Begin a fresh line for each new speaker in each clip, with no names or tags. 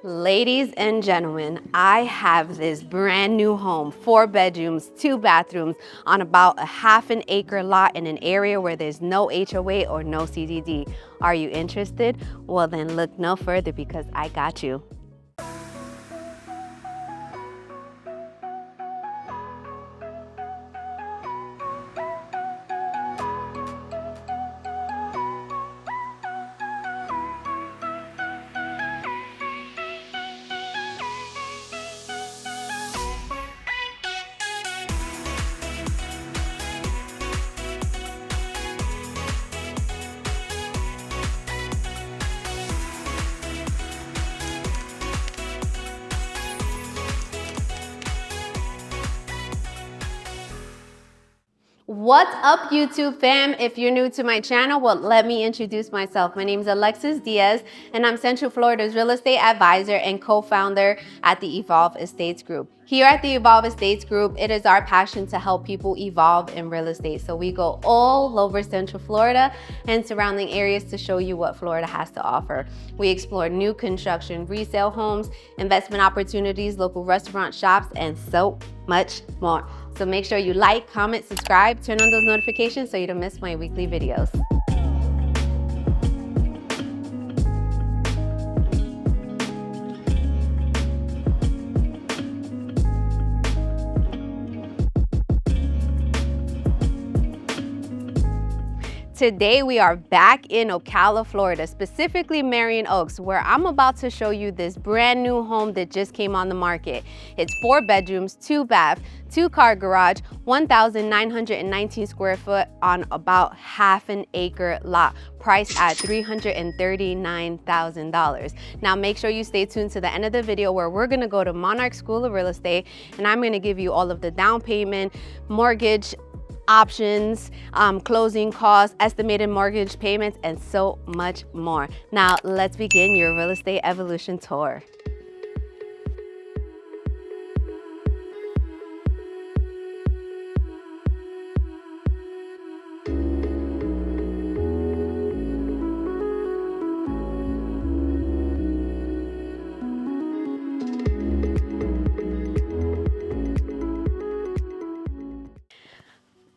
Ladies and gentlemen, I have this brand new home, 4 bedrooms, 2 bathrooms on about a half an acre lot in an area where there's no HOA or no CDD. Are you interested? Well then look no further because I got you. What's up, YouTube fam? If you're new to my channel, well, let me introduce myself. My name is Alexis Diaz, and I'm Central Florida's real estate advisor and co-founder at the Evolve Estates Group. Here at the Evolve Estates Group, it is our passion to help people evolve in real estate. So we go all over Central Florida and surrounding areas to show you what Florida has to offer. We explore new construction, resale homes, investment opportunities, local restaurant shops, and so much more. So make sure you like, comment, subscribe, turn on those notifications so you don't miss my weekly videos. Today we are back in Ocala, Florida, specifically Marion Oaks, where I'm about to show you this brand new home that just came on the market. It's 4 bedrooms, 2 baths, 2-car garage, 1,919 square foot on about half an acre lot, priced at $339,000. Now make sure you stay tuned to the end of the video where we're gonna go to Monarch School of Real Estate and I'm gonna give you all of the down payment, mortgage options, closing costs, estimated mortgage payments, and so much more. Now let's begin your real estate evolution tour.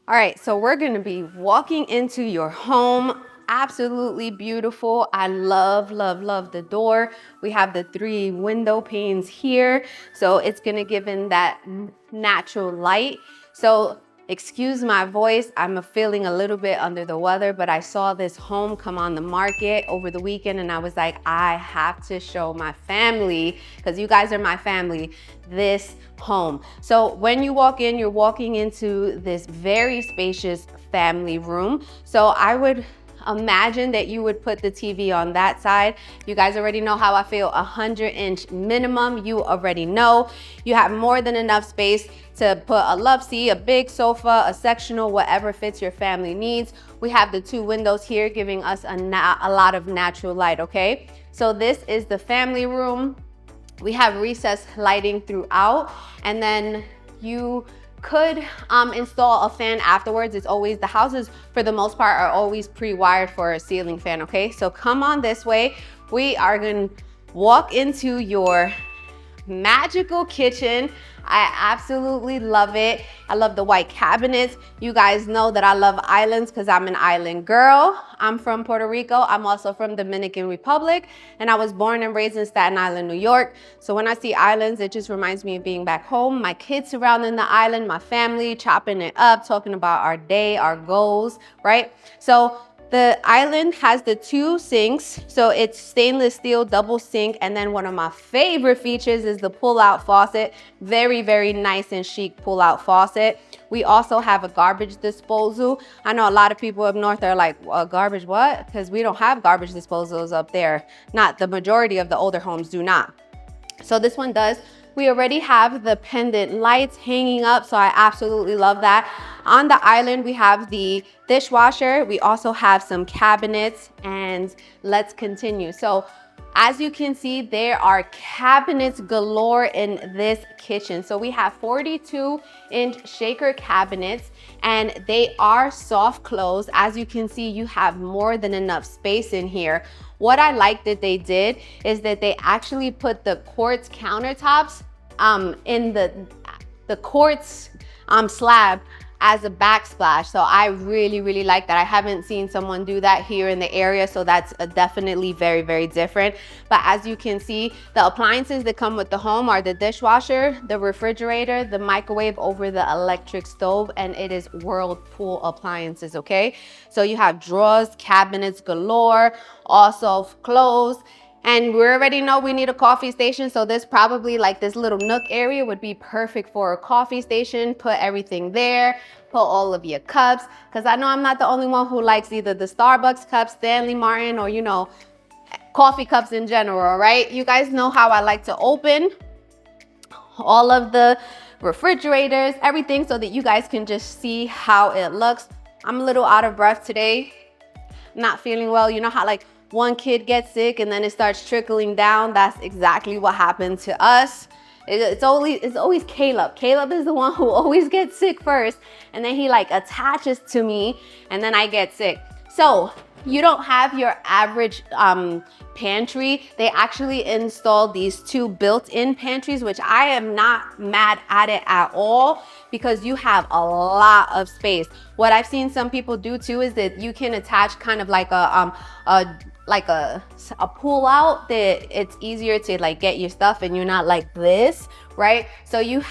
All right, so we're gonna be walking into your home. Absolutely beautiful. I love, love, love the door. We have the 3 window panes here. So it's gonna give in that natural light. So excuse my voice, I'm feeling a little bit under the weather, but I saw this home come on the market over the weekend and I was like, I have to show my family, because you guys are my family, this home. So when you walk in, you're walking into this very spacious family room. So I would imagine that you would put the TV on that side. You guys already know how I feel, 100-inch minimum. You already know. You have more than enough space to put a love seat, a big sofa, a sectional, whatever fits your family needs. We have the 2 windows here giving us a lot of natural light, okay? So this is the family room. We have recessed lighting throughout, and then you could install a fan afterwards. It's always, the houses for the most part are always pre-wired for a ceiling fan, okay? So come on this way. We are gonna walk into your magical kitchen. I absolutely love it. I love the white cabinets. You guys know that I love islands because I'm an island girl. I'm from Puerto Rico. I'm also from Dominican Republic, and I was born and raised in Staten Island, New York. So when I see islands, it just reminds me of being back home. My kids surrounding the island, my family chopping it up, talking about our day, our goals, right? So the island has the 2 sinks, so it's stainless steel double sink, and then one of my favorite features is the pull-out faucet. Very, very nice and chic pull-out faucet. We also have a garbage disposal. I know a lot of people up north are like, garbage what? Because we don't have garbage disposals up there. Not the majority of the older homes do not. So this one does. We already have the pendant lights hanging up, so I absolutely love that. On the island, we have the dishwasher. We also have some cabinets, and let's continue. So as you can see, there are cabinets galore in this kitchen. So we have 42-inch shaker cabinets, and they are soft close. As you can see, you have more than enough space in here. What I like that they did is that they actually put the quartz countertops in the quartz slab as a backsplash. So I really like that. I haven't seen someone do that here in the area, so that's definitely very different. But as you can see, the appliances that come with the home are the dishwasher, the refrigerator, the microwave over the electric stove, and it is Whirlpool appliances, okay? So you have drawers, cabinets galore, also clothes. And we already know we need a coffee station, so this probably, like this little nook area would be perfect for a coffee station. Put everything there, put all of your cups, because I know I'm not the only one who likes either the Starbucks cups, Stanley Martin, or you know, coffee cups in general, right? You guys know how I like to open all of the refrigerators, everything, so that you guys can just see how it looks. I'm a little out of breath today, not feeling well. You know how like one kid gets sick and then it starts trickling down? That's exactly what happened to us. It's always Caleb. Caleb is the one who always gets sick first, and then he like attaches to me, and then I get sick. So you don't have your average pantry. They actually installed these two built-in pantries, which I am not mad at it at all, because you have a lot of space. What I've seen some people do too is that you can attach kind of like a pull out, that it's easier to like get your stuff and you're not like this, right? So you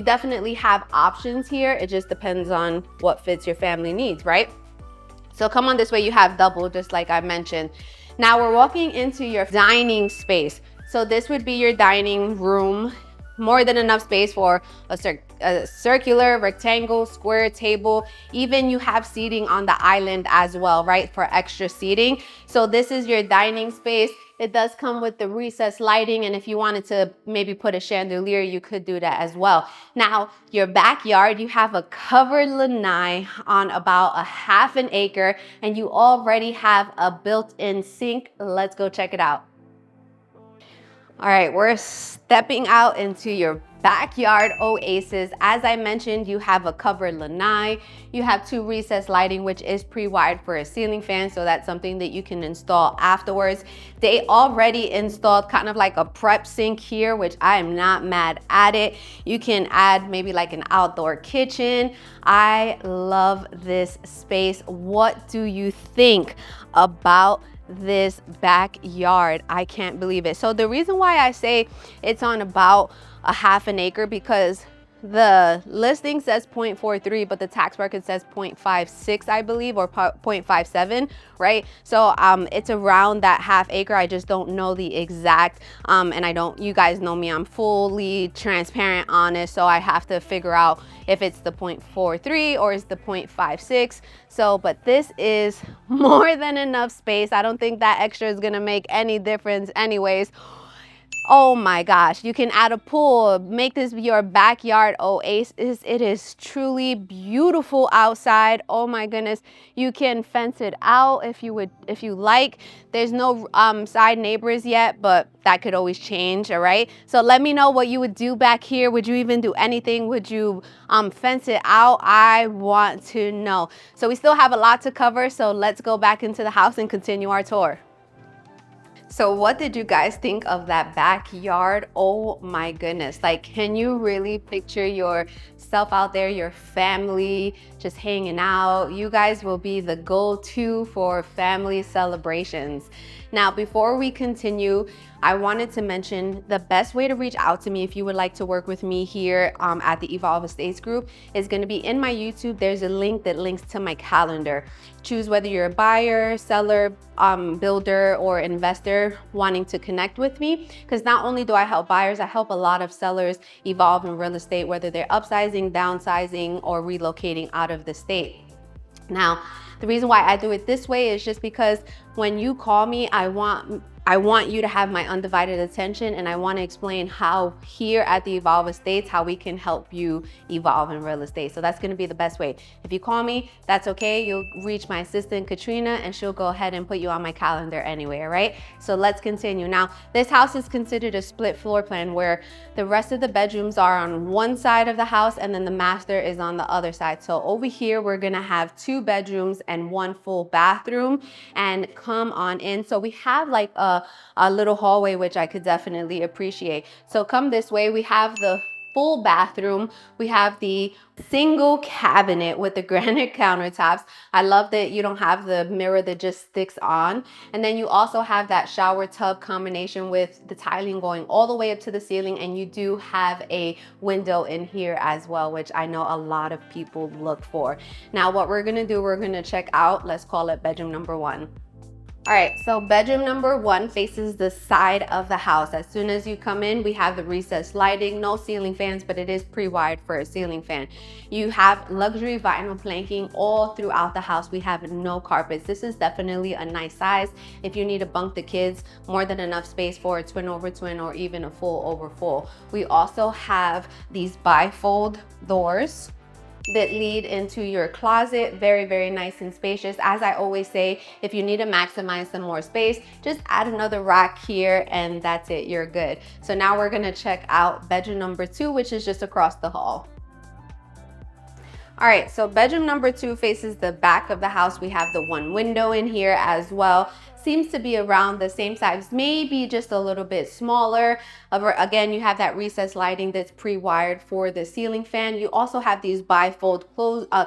definitely have options here. It just depends on what fits your family needs, right? So come on this way, you have double, just like I mentioned. Now we're walking into your dining space. So this would be your dining room. More than enough space for a circular, rectangle, square table. Even you have seating on the island as well, right, for extra seating. So this is your dining space. It does come with the recessed lighting, and if you wanted to maybe put a chandelier, you could do that as well. Now, your backyard, you have a covered lanai on about a half an acre, and you already have a built-in sink. Let's go check it out. All right, we're stepping out into your backyard oasis. As I mentioned, you have a covered lanai. You have two recessed lighting, which is pre-wired for a ceiling fan, so that's something that you can install afterwards. They already installed kind of like a prep sink here, which I am not mad at it. You can add maybe like an outdoor kitchen. I love this space. What do you think about this backyard? I can't believe it. So the reason why I say it's on about a half an acre, because the listing says 0.43, but the tax record says 0.56, I believe, or 0.57, right? So it's around that half acre. I just don't know the exact, and you guys know me, I'm fully transparent, honest, so I have to figure out if it's the 0.43 or is the 0.56. So, but this is more than enough space. I don't think that extra is gonna make any difference anyways. Oh my gosh, you can add a pool, make this your backyard oasis. It is truly beautiful outside. Oh my goodness. You can fence it out if you like. There's no side neighbors yet, but that could always change, all right? So let me know what you would do back here. Would you even do anything? Would you fence it out? I want to know. So we still have a lot to cover, so let's go back into the house and continue our tour. So what did you guys think of that backyard? Oh my goodness. Like, can you really picture yourself out there, your family just hanging out? You guys will be the go-to for family celebrations. Now, before we continue, I wanted to mention the best way to reach out to me if you would like to work with me here at the Evolve Estates Group is going to be in my YouTube. There's a link that links to my calendar. Choose whether you're a buyer, seller, builder, or investor wanting to connect with me, because not only do I help buyers, I help a lot of sellers evolve in real estate, whether they're upsizing, downsizing, or relocating out of the state. Now, the reason why I do it this way is just because when you call me, I want I want you to have my undivided attention, and I want to explain how here at the Evolve Estates, how we can help you evolve in real estate. So that's going to be the best way. If you call me, that's okay. You'll reach my assistant Katrina, and she'll go ahead and put you on my calendar anyway. All right, so let's continue. Now, this house is considered a split floor plan where the rest of the bedrooms are on one side of the house and then the master is on the other side. So over here, we're gonna have 2 bedrooms and 1 full bathroom. And come on in. So we have like a little hallway, which I could definitely appreciate. So come this way, we have the full bathroom. We have the single cabinet with the granite countertops. I love that you don't have the mirror that just sticks on. And then you also have that shower tub combination with the tiling going all the way up to the ceiling. And you do have a window in here as well, which I know a lot of people look for. Now, what we're gonna do, we're gonna check out, let's call it bedroom number 1. All right, so bedroom number 1 faces the side of the house. As soon as you come in, we have the recessed lighting, no ceiling fans, but it is pre-wired for a ceiling fan. You have luxury vinyl planking all throughout the house. We have no carpets. This is definitely a nice size. If you need to bunk the kids, more than enough space for a twin over twin or even a full over full. We also have these bifold doors that lead into your closet. Very, very nice and spacious. As I always say, if you need to maximize some more space, just add another rack here and that's it, you're good. So now we're gonna check out bedroom number 2, which is just across the hall. All right, so bedroom number 2 faces the back of the house. We have the 1 window in here as well. Seems to be around the same size, maybe just a little bit smaller. Again, you have that recessed lighting that's pre-wired for the ceiling fan. You also have these bifold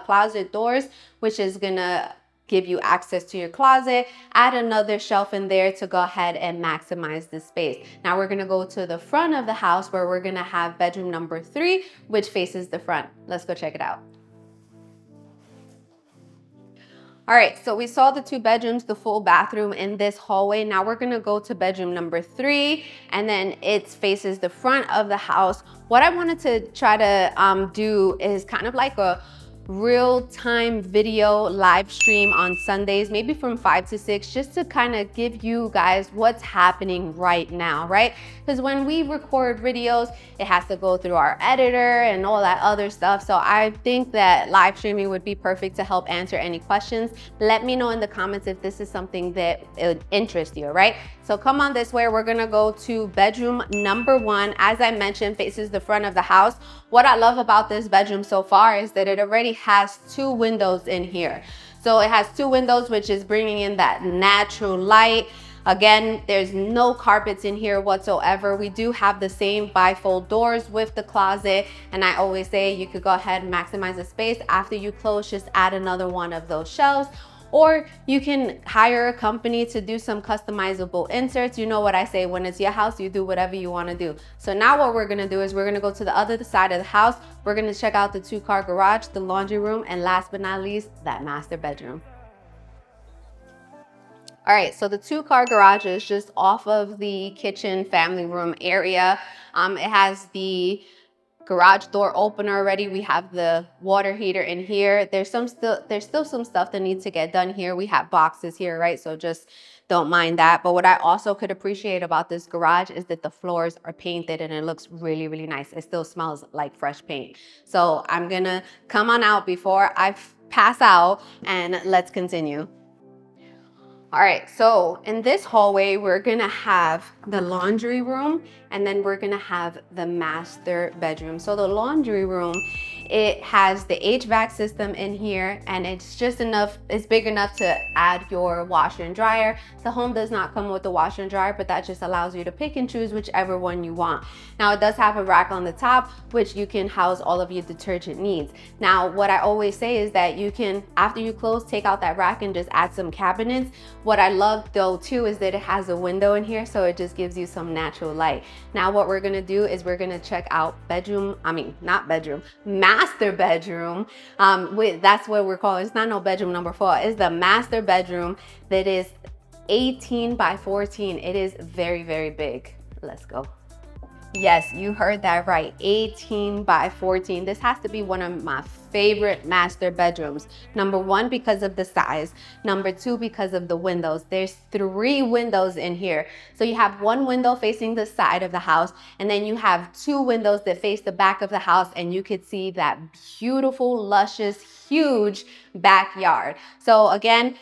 closet doors, which is gonna give you access to your closet. Add another shelf in there to go ahead and maximize the space. Now we're gonna go to the front of the house where we're gonna have bedroom number 3, which faces the front. Let's go check it out. All right, so we saw the 2 bedrooms, the full bathroom in this hallway. Now we're gonna go to bedroom number 3, and then it faces the front of the house. What I wanted to try to do is kind of like a real-time video live stream on Sundays, maybe from 5 to 6, just to kind of give you guys what's happening right now, right? Because when we record videos, it has to go through our editor and all that other stuff. So I think that live streaming would be perfect to help answer any questions. Let me know in the comments if this is something that would interest you, right? So come on this way, we're gonna go to bedroom number 1. As I mentioned, faces the front of the house. What I love about this bedroom so far is that it already has 2 windows in here. So it has 2 windows, which is bringing in that natural light. Again, there's no carpets in here whatsoever. We do have the same bifold doors with the closet. And I always say you could go ahead and maximize the space. After you close, just add another one of those shelves. Or you can hire a company to do some customizable inserts. You know what I say, when it's your house, you do whatever you wanna do. So now what we're gonna do is we're gonna go to the other side of the house. We're gonna check out the 2-car garage, the laundry room, and last but not least, that master bedroom. All right, so the 2-car garage is just off of the kitchen family room area. It has the garage door opener already. We have the water heater in here. There's still some stuff that needs to get done here. We have boxes here, right? So just don't mind that. But what I also could appreciate about this garage is that the floors are painted and it looks really, really nice. It still smells like fresh paint. So I'm gonna come on out before I pass out and let's continue. All right, so in this hallway, we're gonna have the laundry room and then we're gonna have the master bedroom. So the laundry room, it has the HVAC system in here and it's big enough to add your washer and dryer. The home does not come with the washer and dryer, but that just allows you to pick and choose whichever one you want. Now it does have a rack on the top, which you can house all of your detergent needs. Now, what I always say is that you can, after you close, take out that rack and just add some cabinets. What I love though too is that it has a window in here, so it just gives you some natural light. Now what we're gonna do is we're gonna check out master bedroom. That's what we're calling, it's not no bedroom number 4, it's the master bedroom that is 18 by 14. It is very, very big. Let's go. Yes, you heard that right. 18 by 14. This has to be one of my favorite master bedrooms. Number one, because of the size. Number two, because of the windows. There's 3 windows in here. So you have one window facing the side of the house, and then you have 2 windows that face the back of the house, and you could see that beautiful, luscious, huge backyard. So again,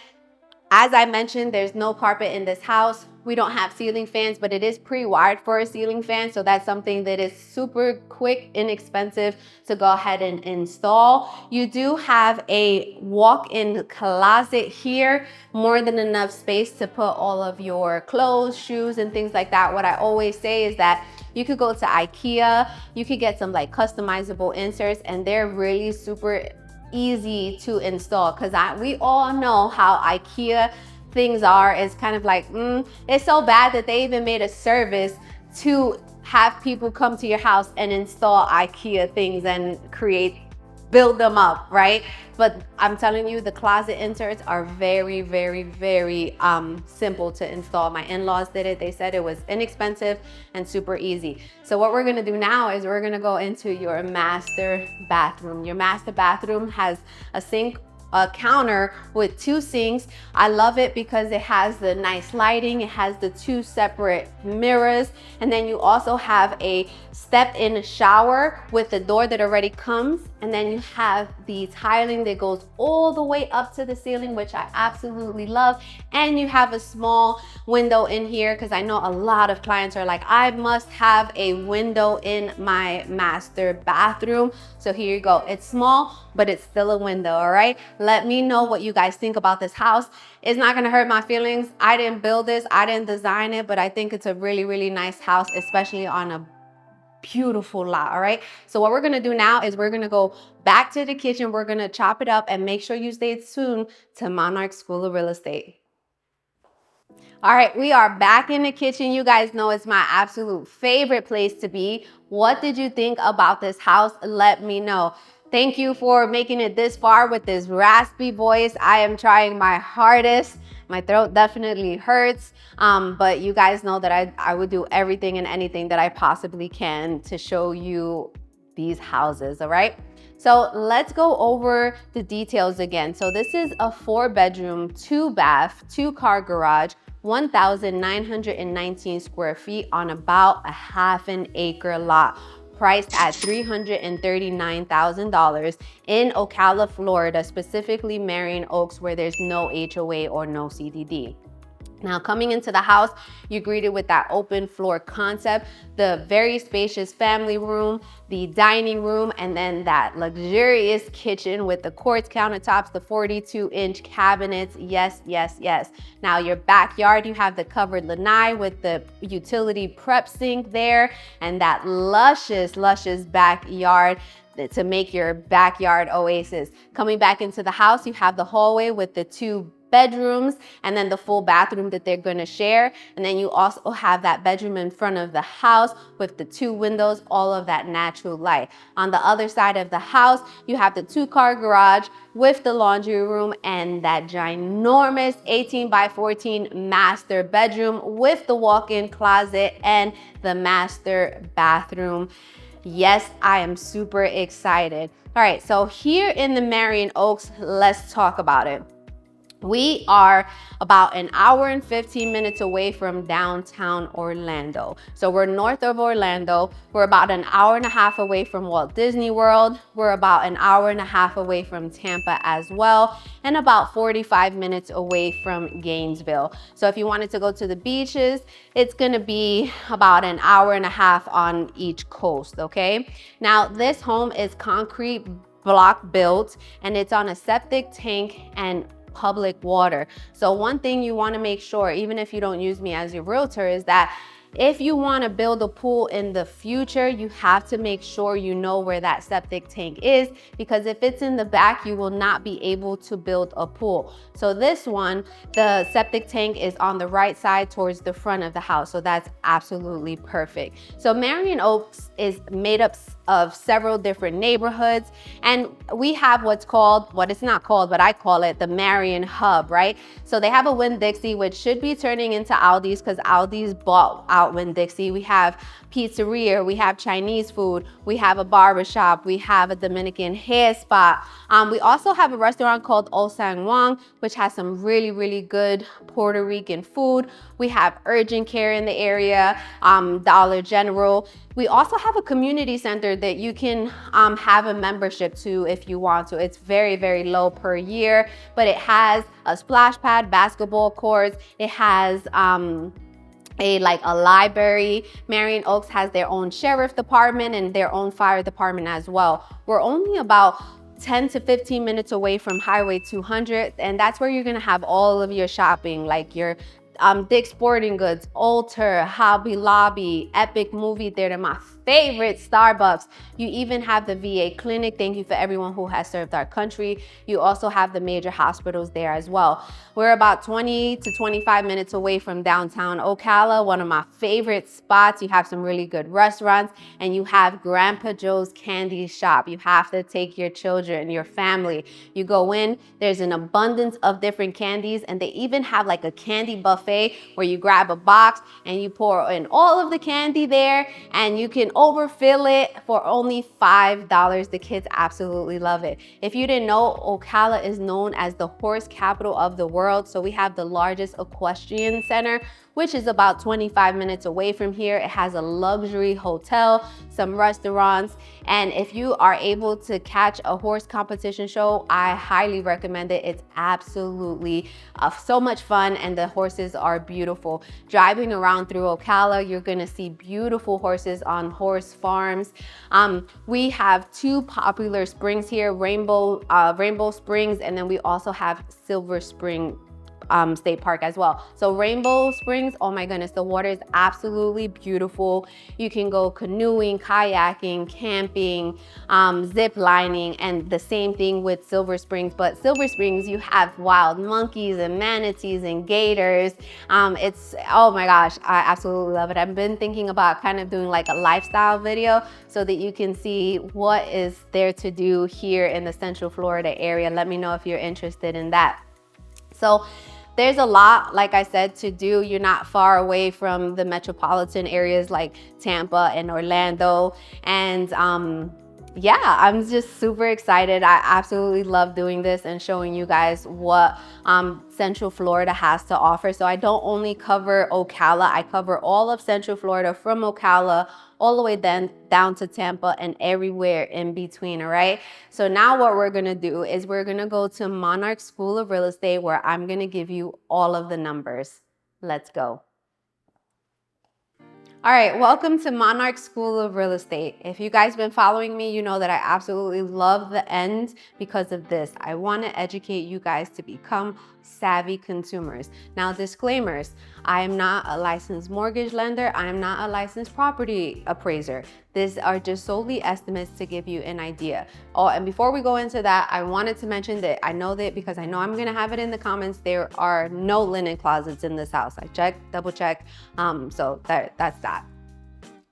as I mentioned, there's no carpet in this house. We don't have ceiling fans, but it is pre-wired for a ceiling fan. So that's something that is super quick, inexpensive to go ahead and install. You do have a walk-in closet here, more than enough space to put all of your clothes, shoes, and things like that. What I always say is that you could go to IKEA, you could get some like customizable inserts, and they're really super easy to install, because we all know how IKEA things are. It's kind of like, it's so bad that they even made a service to have people come to your house and install IKEA things and build them up, right? But I'm telling you, the closet inserts are very, very, very simple to install. My in-laws did it. They said it was inexpensive and super easy. So what we're gonna do now is we're gonna go into your master bathroom. Your master bathroom has a sink, a counter with 2 sinks. I love it because it has the nice lighting. It has the 2 separate mirrors. And then you also have a step-in shower with the door that already comes. And then you have the tiling that goes all the way up to the ceiling, which I absolutely love. And you have a small window in here, because I know a lot of clients are like, I must have a window in my master bathroom. So here you go. It's small, but it's still a window, all right? Let me know what you guys think about this house. It's not gonna hurt my feelings. I didn't build this, I didn't design it, but I think it's a really, really nice house, especially on a beautiful lot, all right? So what we're gonna do now is we're gonna go back to the kitchen. We're gonna chop it up, and make sure you stay tuned to Monarch School of Real Estate. All right, we are back in the kitchen. You guys know it's my absolute favorite place to be. What did you think about this house? Let me know. Thank you for making it this far with this raspy voice. I am trying my hardest. My throat definitely hurts, but you guys know that I would do everything and anything that I possibly can to show you these houses, all right? So let's go over the details again. So this is a 4-bedroom, 2-bath, 2-car garage, 1,919 square feet on about a half an acre lot, priced at $339,000 in Ocala, Florida, specifically Marion Oaks, where there's no HOA or no CDD. Now, coming into the house, you're greeted with that open floor concept, the very spacious family room, the dining room, and then that luxurious kitchen with the quartz countertops, the 42-inch cabinets. Yes, yes, yes. Now, your backyard, you have the covered lanai with the utility prep sink there, and that luscious, luscious backyard to make your backyard oasis. Coming back into the house, you have the hallway with the 2 bedrooms and then the full bathroom that they're gonna share. And then you also have that bedroom in front of the house with the 2 windows, all of that natural light. On the other side of the house, you have the 2-car garage with the laundry room and that ginormous 18 by 14 master bedroom with the walk-in closet and the master bathroom. Yes, I am super excited. All right, so here in the Marion Oaks, let's talk about it. We are about an hour and 15 minutes away from downtown Orlando. So we're north of Orlando. We're about an hour and a half away from Walt Disney World. We're about an hour and a half away from Tampa as well, and about 45 minutes away from Gainesville. So if you wanted to go to the beaches, it's gonna be about an hour and a half on each coast, okay? Now, this home is concrete block built, and it's on a septic tank and public water. So one thing you want to make sure, even if you don't use me as your realtor, is that if you want to build a pool in the future, you have to make sure you know where that septic tank is, because if it's in the back, you will not be able to build a pool. So this one, the septic tank is on the right side towards the front of the house. So that's absolutely perfect. So Marion Oaks is made up of several different neighborhoods, and we have what's called, what it's not called, but I call it the Marion Hub, right? So they have a Winn-Dixie, which should be turning into Aldi's, because Aldi's bought about Winn-Dixie. We have pizzeria, we have Chinese food, we have a barbershop, we have a Dominican hair spot. We also have a restaurant called O Sang Wang, which has some really good Puerto Rican food. We have urgent care in the area, Dollar General. We also have a community center that you can have a membership to if you want to. It's very low per year, but it has a splash pad, basketball courts. It has a library. Marion Oaks has their own sheriff department and their own fire department as well. We're only about 10 to 15 minutes away from Highway 200, and that's where you're gonna have all of your shopping, like your Dick's Sporting Goods, Ulta, Hobby Lobby, Epic Movie Theater, my favorite, Starbucks. You even have the VA clinic. Thank you for everyone who has served our country. You also have the major hospitals there as well. We're about 20 to 25 minutes away from downtown Ocala, one of my favorite spots. You have some really good restaurants, and you have Grandpa Joe's Candy Shop. You have to take your children, your family. You go in, there's an abundance of different candies, and they even have like a candy buffet where you grab a box and you pour in all of the candy there, and you can overfill it for only $5. The kids absolutely love it. If you didn't know, Ocala is known as the horse capital of the world. So we have the largest equestrian center, which is about 25 minutes away from here. It has a luxury hotel, some restaurants, and if you are able to catch a horse competition show, I highly recommend it. It's absolutely so much fun, and the horses are beautiful. Driving around through Ocala, you're gonna see beautiful horses on horse farms. We have two popular springs here, Rainbow Springs, and then we also have Silver Spring State Park as well. So Rainbow Springs, oh my goodness, the water is absolutely beautiful. You can go canoeing, kayaking, camping, zip lining, and the same thing with Silver Springs. But Silver Springs, you have wild monkeys and manatees and gators. It's, oh my gosh, I absolutely love it. I've been thinking about kind of doing like a lifestyle video so that you can see what is there to do here in the Central Florida area. Let me know if you're interested in that. So there's a lot, like I said, to do. You're not far away from the metropolitan areas like Tampa and Orlando. And yeah, I'm just super excited. I absolutely love doing this and showing you guys what Central Florida has to offer. So I don't only cover Ocala, I cover all of Central Florida from Ocala all the way then down to Tampa and everywhere in between, all right? So now what we're gonna do is we're gonna go to Monarch School of Real Estate, where I'm gonna give you all of the numbers. Let's go. All right, welcome to Monarch School of Real Estate. If you guys been following me, you know that I absolutely love the end because of this. I want to educate you guys to become savvy consumers. Now, disclaimers, I am not a licensed mortgage lender. I am not a licensed property appraiser. These are just solely estimates to give you an idea. Oh, and before we go into that, I wanted to mention that I know that because I know I'm gonna have it in the comments, there are no linen closets in this house. I checked, double checked, so that's that.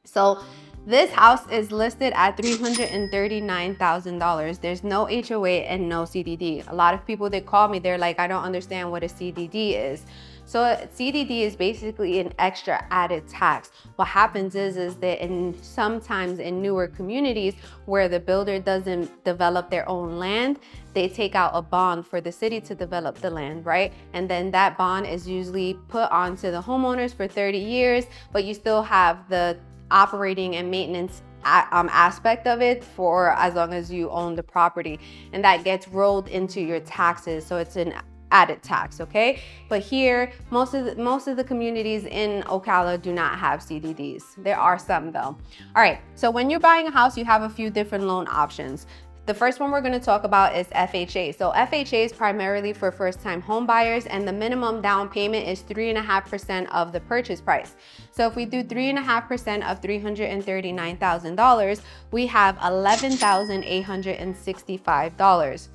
So this house is listed at $339,000. There's no HOA and no CDD. A lot of people that call me, they're like, I don't understand what a CDD is. So a CDD is basically an extra added tax. What happens is that sometimes in newer communities where the builder doesn't develop their own land, they take out a bond for the city to develop the land, right? And then that bond is usually put onto the homeowners for 30 years, but you still have the operating and maintenance aspect of it for as long as you own the property, and that gets rolled into your taxes. So it's an added tax, okay? But here, most of the communities in Ocala do not have CDDs. There are some though. All right, so when you're buying a house, you have a few different loan options. The first one we're going to talk about is FHA. So FHA is primarily for first-time home buyers, and the minimum down payment is 3.5% of the purchase price. So if we do 3.5% of $339,000, we have $11,865.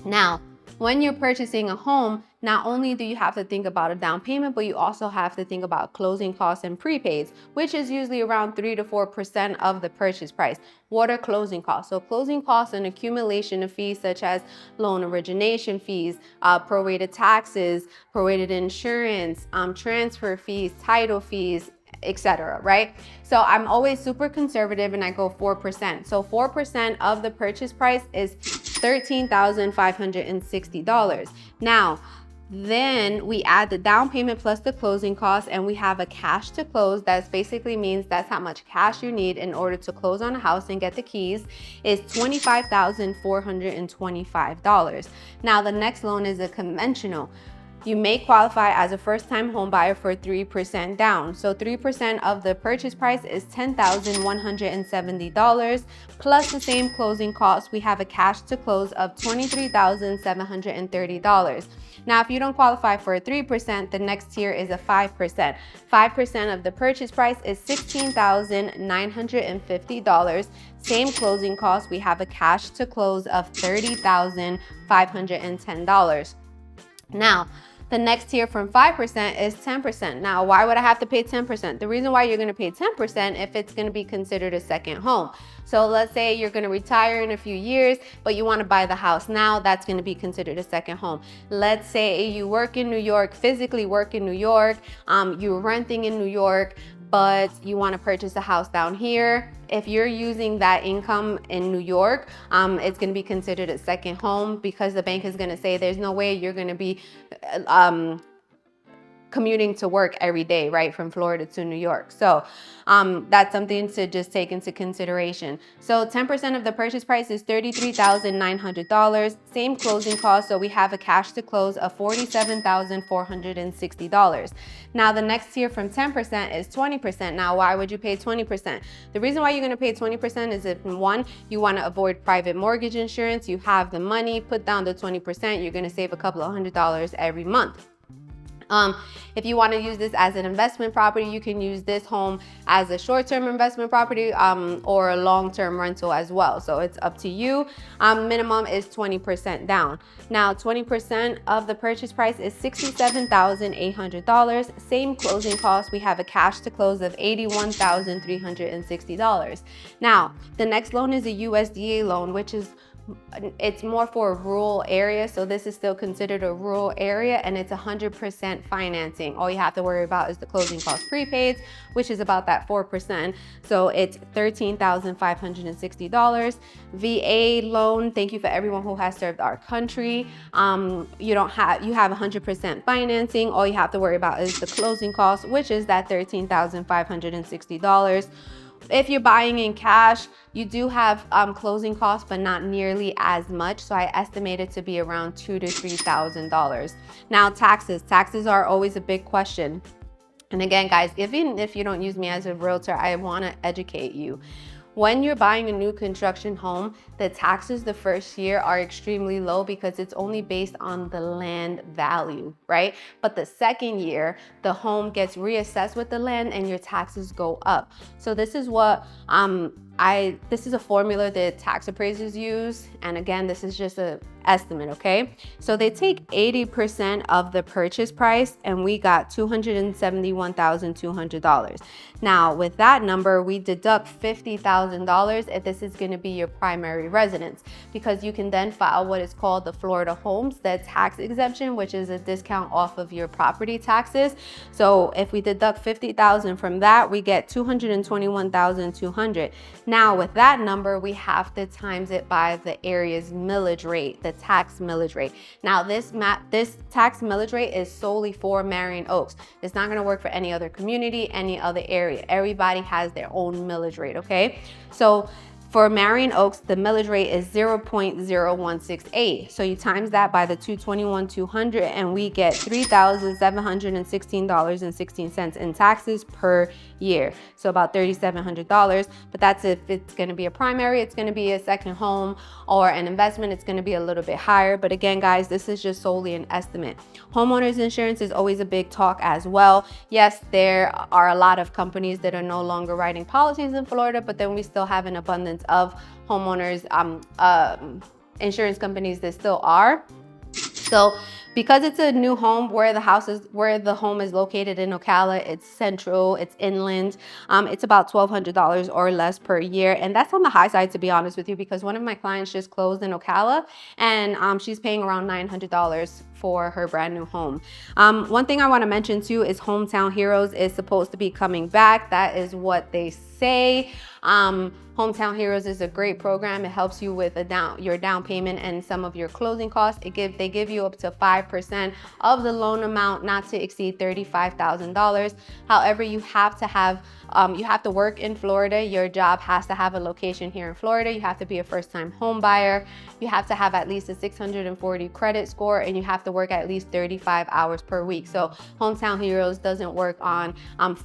Now, when you're purchasing a home, not only do you have to think about a down payment, but you also have to think about closing costs and prepaids, which is usually around 3 to 4% of the purchase price. What are closing costs? So closing costs and accumulation of fees such as loan origination fees, prorated taxes, prorated insurance, transfer fees, title fees, etc. Right? So I'm always super conservative and I go 4%. So 4% of the purchase price is $13,560. Now, then we add the down payment plus the closing costs, and we have a cash to close. That basically means that's how much cash you need in order to close on a house and get the keys, is $25,425. Now the next loan is a conventional. You may qualify as a first-time home buyer for 3% down. So 3% of the purchase price is $10,170 plus the same closing costs. We have a cash to close of $23,730. Now, if you don't qualify for a 3%, the next tier is a 5%. 5% of the purchase price is $16,950. Same closing costs. We have a cash to close of $30,510. Now, the next tier from 5% is 10%. Now, why would I have to pay 10%? The reason why you're gonna pay 10% if it's gonna be considered a second home. So let's say you're gonna retire in a few years, but you wanna buy the house now, that's gonna be considered a second home. Let's say you work in New York, physically work in New York, you're renting in New York, but you want to purchase a house down here. If you're using that income in New York, it's going to be considered a second home because the bank is going to say there's no way you're going to be commuting to work every day, right, from Florida to New York. So that's something to just take into consideration. So 10% of the purchase price is $33,900. Same closing cost, so we have a cash to close of $47,460. Now the next tier from 10% is 20%. Now why would you pay 20%? The reason why you're going to pay 20% is if, one, you want to avoid private mortgage insurance, you have the money, put down the 20%, you're going to save a couple of $100 every month. If you want to use this as an investment property, you can use this home as a short-term investment property or a long-term rental as well. So it's up to you. Minimum is 20% down. Now, 20% of the purchase price is $67,800. Same closing costs. We have a cash to close of $81,360. Now, the next loan is a USDA loan, which is it's more for a rural area, so this is still considered a rural area, and it's 100% financing. All you have to worry about is the closing cost prepaids, which is about that 4%. So it's $13,560. VA loan. Thank you for everyone who has served our country. You have 100% financing. All you have to worry about is the closing cost, which is that $13,560. If you're buying in cash, you do have closing costs, but not nearly as much. So I estimate it to be around $2,000 to $3,000. Now, taxes. Taxes are always a big question. And again, guys, even if you don't use me as a realtor, I want to educate you. When you're buying a new construction home, the taxes the first year are extremely low because it's only based on the land value, right? But the second year, the home gets reassessed with the land and your taxes go up. So this is what this is a formula that tax appraisers use. And again, this is just an estimate, okay? So they take 80% of the purchase price and we got $271,200. Now with that number, we deduct $50,000 if this is gonna be your primary residence, because you can then file what is called the Florida Homestead tax exemption, which is a discount off of your property taxes. So if we deduct $50,000 from that, we get $221,200. Now with that number, we have to times it by the area's millage rate, the tax millage rate. Now this tax millage rate is solely for Marion Oaks. It's not gonna work for any other community, any other area. Everybody has their own millage rate, okay? So for Marion Oaks, the millage rate is 0.0168. So you times that by the $221,200 and we get $3,716.16 in taxes per year. So about $3,700, but that's if it's gonna be a primary, it's gonna be a second home, or an investment, it's gonna be a little bit higher. But again, guys, this is just solely an estimate. Homeowners insurance is always a big talk as well. Yes, there are a lot of companies that are no longer writing policies in Florida, but then we still have an abundance of homeowners insurance companies that still are. So because it's a new home where the home is located in Ocala, it's central, it's inland, it's about $1,200 or less per year. And that's on the high side, to be honest with you, because one of my clients just closed in Ocala and she's paying around $900 for her brand new home. One thing I want to mention too is Hometown Heroes is supposed to be coming back. That is what they say. Hometown Heroes is a great program. It helps you with your down payment and some of your closing costs. They give you up to 5% of the loan amount, not to exceed $35,000. However, you have to work in Florida. Your job has to have a location here in Florida. You have to be a first-time home buyer. You have to have at least a 640 credit score, and you have to work at least 35 hours per week. So Hometown Heroes doesn't work on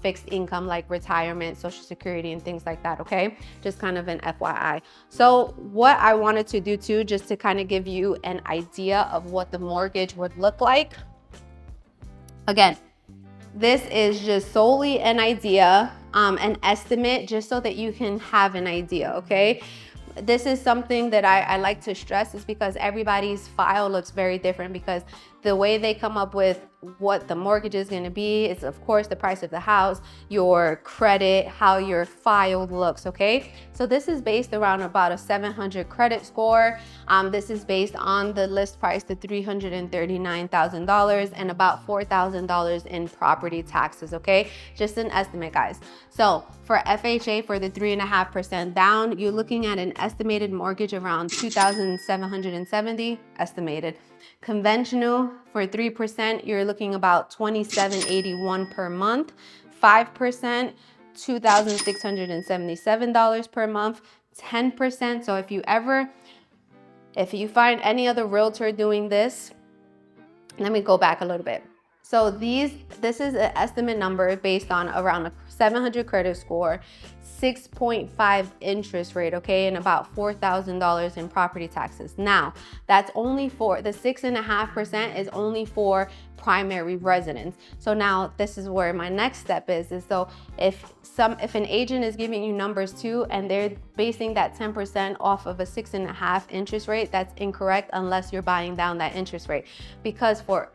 fixed income like retirement, Social Security, and things like that, okay? Just kind of an FYI. So what I wanted to do too, just to kind of give you an idea of what the mortgage would look like. Again, this is just solely an idea, an estimate, just so that you can have an idea, okay? This is something that I like to stress, is because everybody's file looks very different, because the way they come up with what the mortgage is going to be is, of course, the price of the house, your credit, how your file looks, okay? So this is based around about a 700 credit score. This is based on the list price to $339,000 and about $4,000 in property taxes, okay? Just an estimate, guys. So for FHA, for the 3.5% down, you're looking at an estimated mortgage around $2,770 estimated. Conventional, for 3%, you're looking about $2,781 per month. 5%, $2,677 per month. 10%, so if you find any other realtor doing this, let me go back a little bit. So this is an estimate number based on around a 700 credit score, 6.5 interest rate, okay, and about $4,000 in property taxes. Now, that's only for the 6.5% is only for primary residence. So now this is where my next step is so if an agent is giving you numbers too, and they're basing that 10% off of a 6.5 interest rate, that's incorrect unless you're buying down that interest rate, because for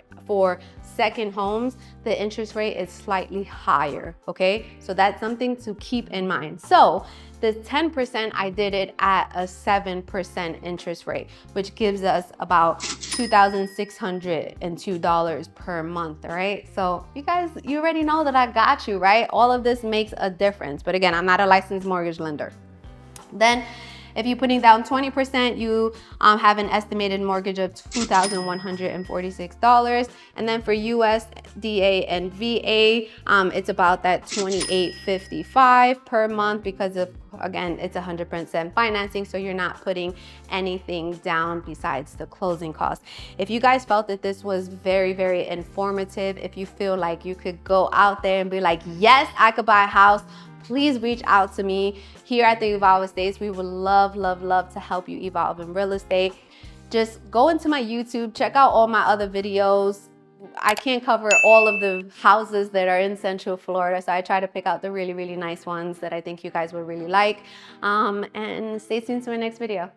second homes, the interest rate is slightly higher, okay? So that's something to keep in mind. So the 10%, I did it at a 7% interest rate, which gives us about $2,602 per month, all right? So you guys, you already know that I got you, right? All of this makes a difference. But again, I'm not a licensed mortgage lender. Then if you're putting down 20%, you have an estimated mortgage of $2,146. And then for USDA and VA, it's about that $2,855 per month, because of, again, it's 100% financing, so you're not putting anything down besides the closing costs. If you guys felt that this was very, very informative, if you feel like you could go out there and be like, yes, I could buy a house, please reach out to me. Here at the Evolve Estates, we would love, love, love to help you evolve in real estate. Just go into my YouTube, check out all my other videos. I can't cover all of the houses that are in Central Florida, so I try to pick out the really, really nice ones that I think you guys would really like. And stay tuned to my next video.